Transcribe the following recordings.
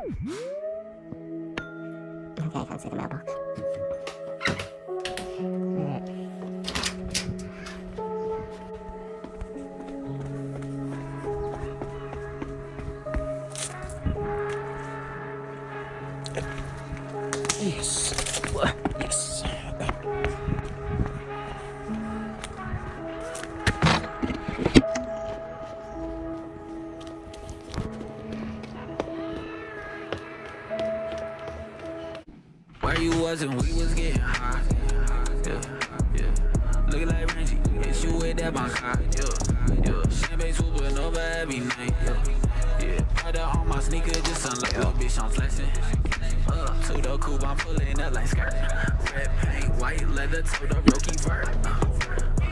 Okay, I can't see the mailbox. Yes. Yes. Where you was and we was getting high. Yeah, yeah. Looking like Reggie, hit you with that bankai. Yeah, yeah. Champagne swoop with over every night. Yeah, yeah. Powder on my sneaker, just unlock little bitch, I'm flexing. Two-door coupe, I'm pulling up like skirt. Red paint, white leather, toe-door Rocky vert.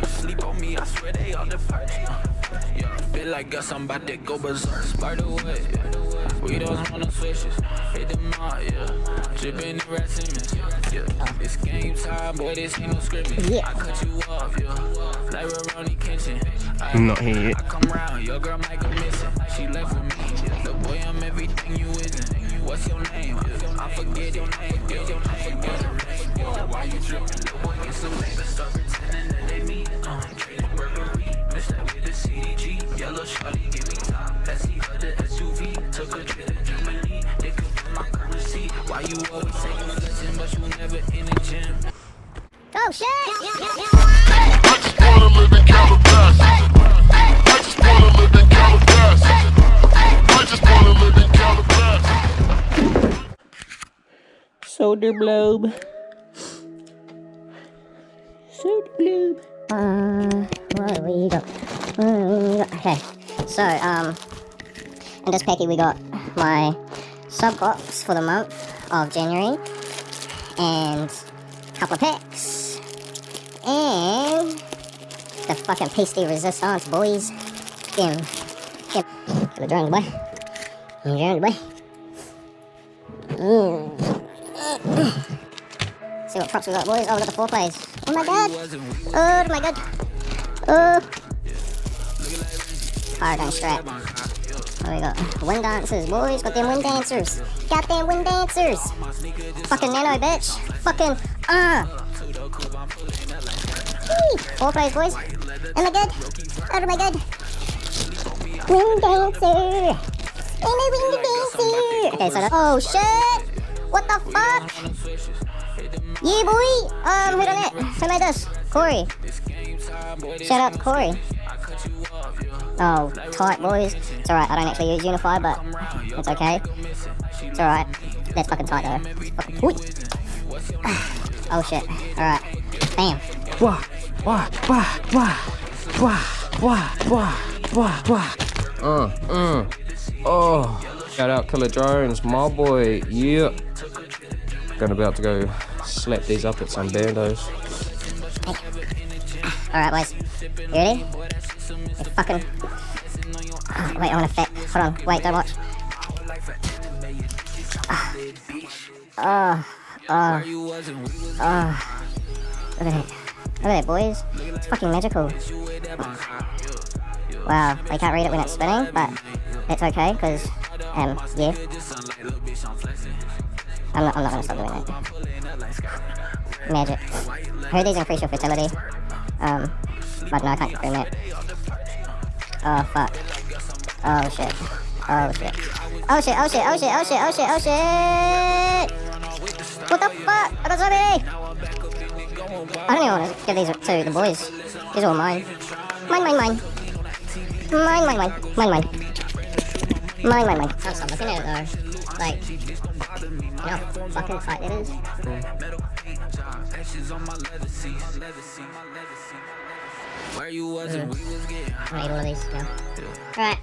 Sleep on me, I swear they all the first. Yeah, feel like got somebody that go berserk. Spark away, yeah. We don't want no switches. Hit them all, yeah. Drippin' in Red Simmons, yeah. It's game time, boy, this ain't no scrimmage. I cut you off, yeah. Like Ronnie Kitchen. I'm not here yet. I come round, your girl might go missing. She left with me, yeah. The boy, I'm everything you isn't. What's your name? I forget your name, yeah. I forget your name, yeah. Why you trippin'? Little boy, get some niggas start pretending that they meet. Trading burglary, missed that with the CDG. Yellow shawty, give me top. Pepsi, the SUV. Took a trip to Germany. They could put my currency. Why you always taking a lesson, but you never in the gym? Oh shit! I just wanna live in Calabasas. I just wanna live in Calabasas. I just wanna live in Calabasas. Soda blobe. Soda blobe. What do we got? Okay, so, in this packy we got my sub box for the month of January, and a couple of packs, and the fucking pasty resistance, boys. Get the drones, boy. Drones, boy. See what props we got, boys. Oh, we got the 4 plays. Oh my god. Oh my god. Oh. Fire gun strap. What we got? Wind dancers, boys. Got them wind dancers. Got them wind dancers. Fucking nano, bitch. Fucking, 4 plays, boys. Oh my god. Oh my god. Wind dancer. Oh my wind dancer. Okay, so oh shit. What the fuck? Yeah, boy. Who done it? Who made this? Corey. Shout out to Corey. Oh, tight, boys. It's alright, I don't actually use Unify, but it's okay. It's alright. That's fucking tight, though. It's fucking tight. Oh, shit. Alright. Bam. Wah, wah, wah, wah, wah, wah, wah, wah, wah. Oh. Shout out Killer Drones, my boy. Yeah. Gonna be able to go slap these up at some bandos. Alright, boys. You ready? You fucking... Oh, wait, I want to fit. Hold on. Wait, don't watch. Look at it. Look at it, boys. It's fucking magical. Wow, I can't read it when it's spinning, but it's okay, because, yeah. I'm not gonna stop doing it. Magic. I heard these increase your fertility. But no, I can't confirm that. Oh, fuck. Oh, shit. Oh, shit. Oh, shit, oh, shit, oh, shit, oh, shit, oh, shit, oh, shit! What the fuck? I got so many! I don't even want to give these to the boys. These are all mine. Mine. Mine. Can't stop looking at it, though. Like, you know how fucking tight it is? Where you was and we was getting I'm gonna eat all of these now. Alright.